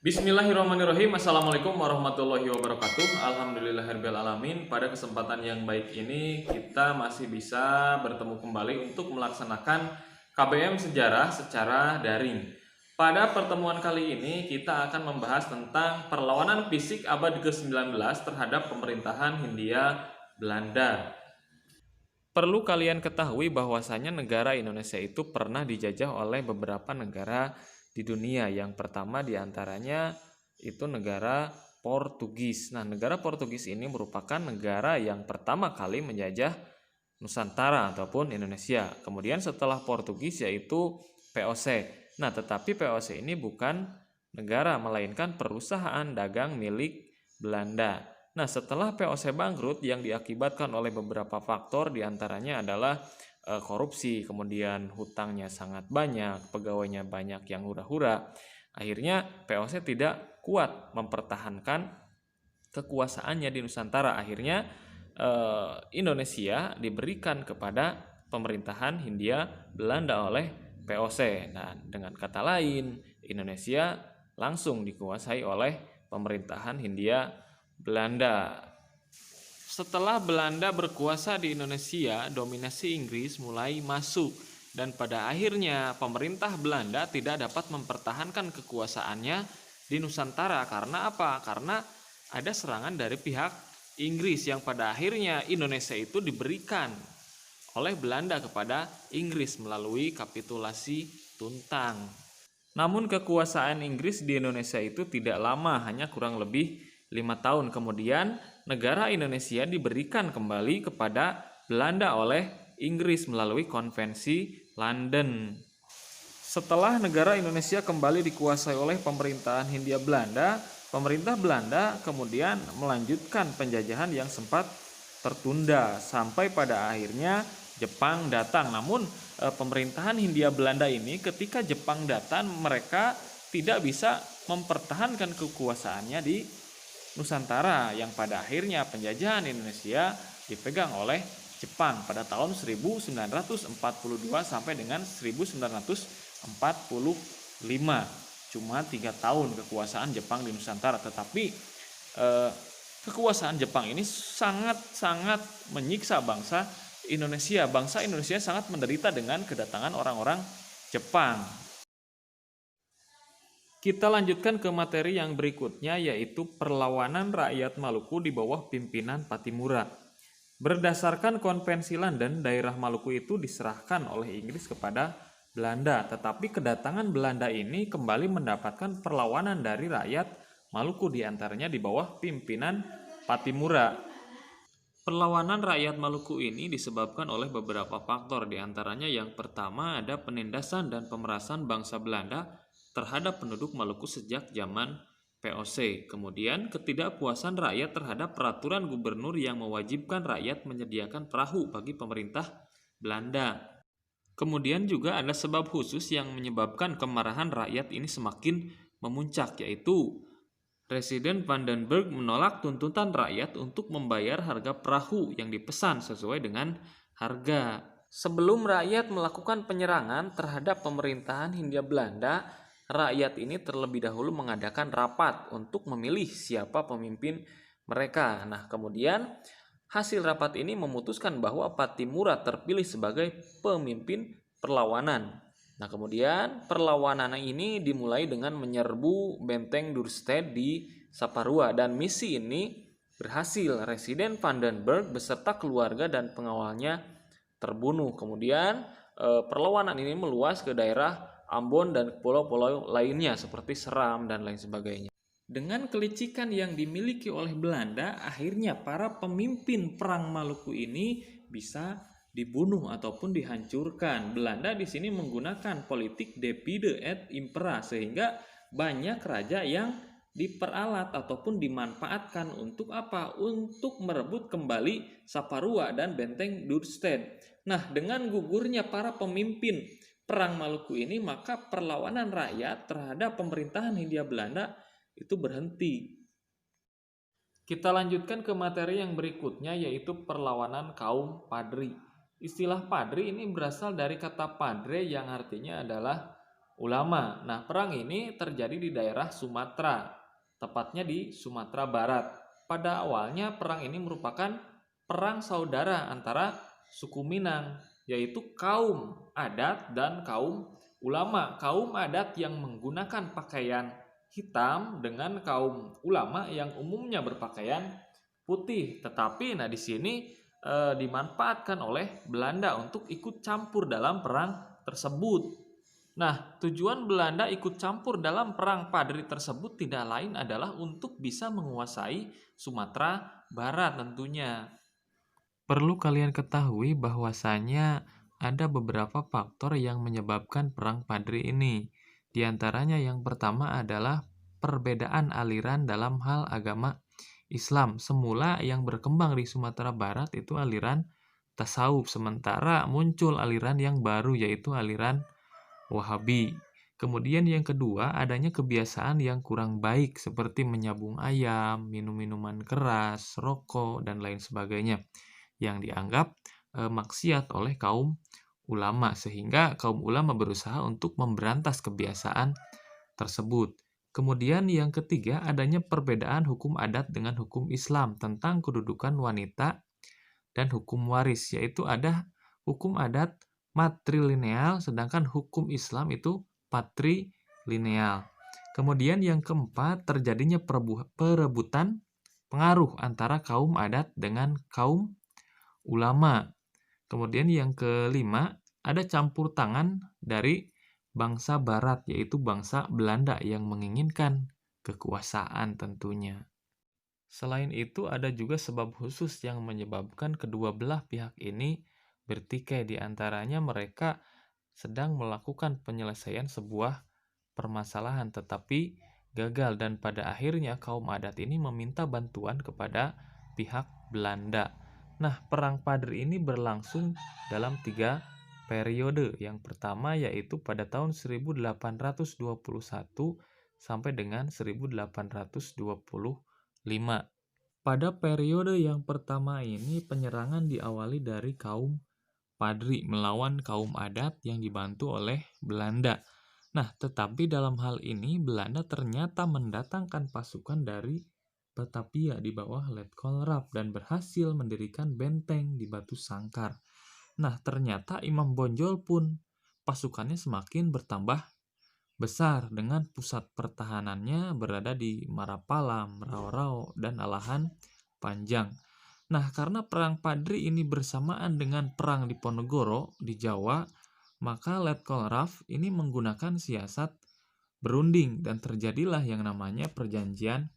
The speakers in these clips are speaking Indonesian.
Bismillahirrahmanirrahim. Assalamualaikum warahmatullahi wabarakatuh. Alhamdulillahirabbil alamin. Pada kesempatan yang baik ini kita masih bisa bertemu kembali untuk melaksanakan KBM Sejarah secara daring. Pada pertemuan kali ini kita akan membahas tentang perlawanan fisik abad ke-19 terhadap pemerintahan Hindia Belanda. Perlu kalian ketahui bahwasanya negara Indonesia itu pernah dijajah oleh beberapa negara di dunia. Yang pertama diantaranya itu negara Portugis. Nah, negara Portugis ini merupakan negara yang pertama kali menjajah Nusantara ataupun Indonesia. Kemudian setelah Portugis yaitu VOC. Nah, tetapi VOC ini bukan negara melainkan perusahaan dagang milik Belanda. Nah, setelah VOC bangkrut yang diakibatkan oleh beberapa faktor diantaranya adalah korupsi, kemudian hutangnya sangat banyak, pegawainya banyak yang hura-hura. Akhirnya VOC tidak kuat mempertahankan kekuasaannya di Nusantara. Akhirnya Indonesia diberikan kepada pemerintahan Hindia Belanda oleh VOC. Nah, dengan kata lain, Indonesia langsung dikuasai oleh pemerintahan Hindia Belanda. Setelah Belanda berkuasa di Indonesia, dominasi Inggris mulai masuk dan pada akhirnya pemerintah Belanda tidak dapat mempertahankan kekuasaannya di Nusantara. Karena apa? Karena ada serangan dari pihak Inggris yang pada akhirnya Indonesia itu diberikan oleh Belanda kepada Inggris melalui kapitulasi Tuntang. Namun kekuasaan Inggris di Indonesia itu tidak lama, hanya kurang lebih 5 tahun kemudian negara Indonesia diberikan kembali kepada Belanda oleh Inggris melalui Konvensi London. Setelah negara Indonesia kembali dikuasai oleh pemerintahan Hindia Belanda, pemerintah Belanda kemudian melanjutkan penjajahan yang sempat tertunda sampai pada akhirnya Jepang datang. Namun pemerintahan Hindia Belanda ini ketika Jepang datang mereka tidak bisa mempertahankan kekuasaannya di Nusantara yang pada akhirnya penjajahan Indonesia dipegang oleh Jepang pada tahun 1942 sampai dengan 1945. Cuma 3 tahun kekuasaan Jepang di Nusantara, tetapi kekuasaan Jepang ini sangat-sangat menyiksa bangsa Indonesia. Bangsa Indonesia sangat menderita dengan kedatangan orang-orang Jepang. Kita lanjutkan ke materi yang berikutnya yaitu perlawanan rakyat Maluku di bawah pimpinan Pattimura. Berdasarkan Konvensi London, daerah Maluku itu diserahkan oleh Inggris kepada Belanda, tetapi kedatangan Belanda ini kembali mendapatkan perlawanan dari rakyat Maluku diantaranya di bawah pimpinan Pattimura. Perlawanan rakyat Maluku ini disebabkan oleh beberapa faktor, diantaranya yang pertama ada penindasan dan pemerasan bangsa Belanda terhadap penduduk Maluku sejak zaman VOC. Kemudian ketidakpuasan rakyat terhadap peraturan gubernur yang mewajibkan rakyat menyediakan perahu bagi pemerintah Belanda. Kemudian juga ada sebab khusus yang menyebabkan kemarahan rakyat ini semakin memuncak, yaitu Presiden Vandenberg menolak tuntutan rakyat untuk membayar harga perahu yang dipesan sesuai dengan harga. Sebelum rakyat melakukan penyerangan terhadap pemerintahan Hindia Belanda, rakyat ini terlebih dahulu mengadakan rapat untuk memilih siapa pemimpin mereka. Nah, kemudian hasil rapat ini memutuskan bahwa Pattimura terpilih sebagai pemimpin perlawanan. Nah, kemudian perlawanan ini dimulai dengan menyerbu benteng Duurstede di Saparua dan misi ini berhasil. Residen Vandenberg beserta keluarga dan pengawalnya terbunuh. Kemudian perlawanan ini meluas ke daerah Ambon dan pulau-pulau lainnya seperti Seram dan lain sebagainya. Dengan kelicikan yang dimiliki oleh Belanda, akhirnya para pemimpin perang Maluku ini bisa dibunuh ataupun dihancurkan. Belanda di sini menggunakan politik divide et impera sehingga banyak raja yang diperalat ataupun dimanfaatkan untuk apa? Untuk merebut kembali Saparua dan benteng Duurstede. Nah, dengan gugurnya para pemimpin perang Maluku ini, maka perlawanan rakyat terhadap pemerintahan Hindia Belanda itu berhenti. Kita lanjutkan ke materi yang berikutnya yaitu perlawanan kaum Padri. Istilah padri ini berasal dari kata padre yang artinya adalah ulama. Nah, perang ini terjadi di daerah Sumatera, tepatnya di Sumatera Barat. Pada awalnya perang ini merupakan perang saudara antara suku Minang, yaitu kaum adat dan kaum ulama. Kaum adat yang menggunakan pakaian hitam dengan kaum ulama yang umumnya berpakaian putih. Tetapi di sini dimanfaatkan oleh Belanda untuk ikut campur dalam perang tersebut. Nah, tujuan Belanda ikut campur dalam perang Padri tersebut tidak lain adalah untuk bisa menguasai Sumatera Barat tentunya. Perlu kalian ketahui bahwasanya ada beberapa faktor yang menyebabkan perang Padri ini. Di antaranya yang pertama adalah perbedaan aliran dalam hal agama Islam. Semula yang berkembang di Sumatera Barat itu aliran tasawuf, sementara muncul aliran yang baru yaitu aliran Wahabi. Kemudian yang kedua, adanya kebiasaan yang kurang baik seperti menyabung ayam, minum minuman keras, rokok, dan lain sebagainya yang dianggap maksiat oleh kaum ulama, sehingga kaum ulama berusaha untuk memberantas kebiasaan tersebut. Kemudian yang ketiga, adanya perbedaan hukum adat dengan hukum Islam tentang kedudukan wanita dan hukum waris, yaitu ada hukum adat matrilineal, sedangkan hukum Islam itu patrilineal. Kemudian yang keempat, terjadinya perebutan pengaruh antara kaum adat dengan kaum ulama. Kemudian yang kelima, ada campur tangan dari bangsa barat, yaitu bangsa Belanda yang menginginkan kekuasaan tentunya. Selain itu, ada juga sebab khusus yang menyebabkan kedua belah pihak ini bertikai. Di antaranya mereka sedang melakukan penyelesaian sebuah permasalahan tetapi gagal, dan pada akhirnya kaum adat ini meminta bantuan kepada pihak Belanda. Nah, perang Padri ini berlangsung dalam 3 periode. Yang pertama yaitu pada tahun 1821 sampai dengan 1825. Pada periode yang pertama ini penyerangan diawali dari kaum Padri melawan kaum adat yang dibantu oleh Belanda. Nah, tetapi dalam hal ini Belanda ternyata mendatangkan pasukan dari Batavia di bawah Letkol Raff dan berhasil mendirikan benteng di Batu Sangkar. Nah, ternyata Imam Bonjol pun pasukannya semakin bertambah besar dengan pusat pertahanannya berada di Marapalam, Rao-Rao, dan Alahan Panjang. Nah, karena perang Padri ini bersamaan dengan perang di Ponegoro di Jawa, maka Letkol Raff ini menggunakan siasat berunding dan terjadilah yang namanya Perjanjian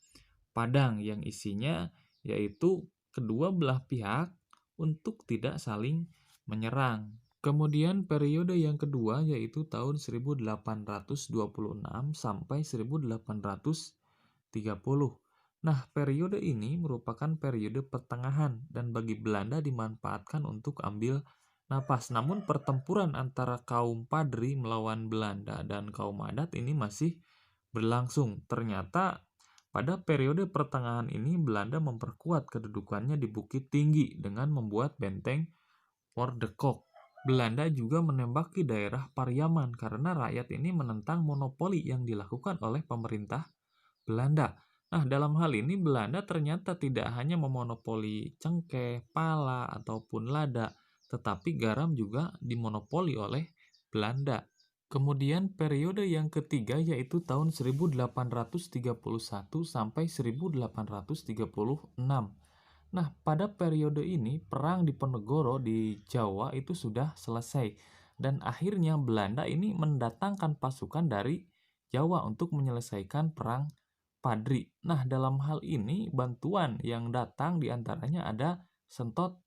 Padang yang isinya yaitu kedua belah pihak untuk tidak saling menyerang. Kemudian periode yang kedua yaitu tahun 1826 sampai 1830. Nah, periode ini merupakan periode pertengahan dan bagi Belanda dimanfaatkan untuk ambil napas. Namun pertempuran antara kaum Padri melawan Belanda dan kaum adat ini masih berlangsung. Ternyata pada periode pertengahan ini Belanda memperkuat kedudukannya di Bukit Tinggi dengan membuat benteng Fort de Kock. Belanda juga menembaki daerah Pariaman karena rakyat ini menentang monopoli yang dilakukan oleh pemerintah Belanda. Nah, dalam hal ini Belanda ternyata tidak hanya memonopoli cengkeh, pala, ataupun lada, tetapi garam juga dimonopoli oleh Belanda. Kemudian periode yang ketiga yaitu tahun 1831 sampai 1836. Nah, pada periode ini perang di Ponegoro di Jawa itu sudah selesai dan akhirnya Belanda ini mendatangkan pasukan dari Jawa untuk menyelesaikan perang Padri. Nah, dalam hal ini bantuan yang datang diantaranya ada Sentot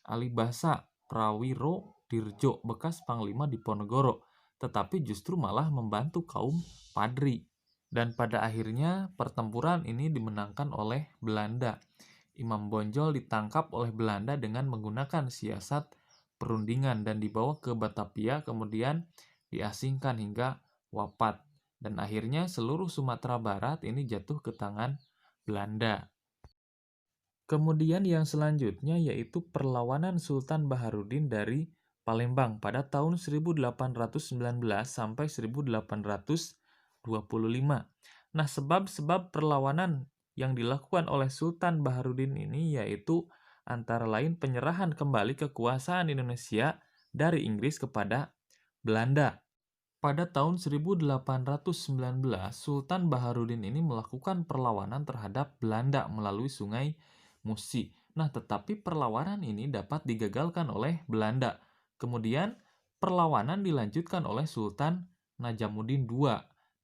Alibasa Prawiro Dirjo bekas Panglima di Ponegoro, tetapi justru malah membantu kaum Padri. Dan pada akhirnya pertempuran ini dimenangkan oleh Belanda. Imam Bonjol ditangkap oleh Belanda dengan menggunakan siasat perundingan dan dibawa ke Batavia kemudian diasingkan hingga wafat. Dan akhirnya seluruh Sumatera Barat ini jatuh ke tangan Belanda. Kemudian yang selanjutnya yaitu perlawanan Sultan Baharudin dari Palembang pada tahun 1819 sampai 1825. Nah, sebab-sebab perlawanan yang dilakukan oleh Sultan Baharudin ini yaitu antara lain penyerahan kembali kekuasaan Indonesia dari Inggris kepada Belanda. Pada tahun 1819, Sultan Baharudin ini melakukan perlawanan terhadap Belanda melalui Sungai Musi. Nah, tetapi perlawanan ini dapat digagalkan oleh Belanda. Kemudian, perlawanan dilanjutkan oleh Sultan Najamuddin II.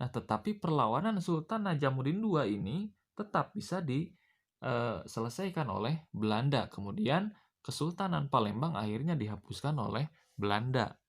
Nah, tetapi perlawanan Sultan Najamuddin II ini tetap bisa diselesaikan oleh Belanda. Kemudian, Kesultanan Palembang akhirnya dihapuskan oleh Belanda.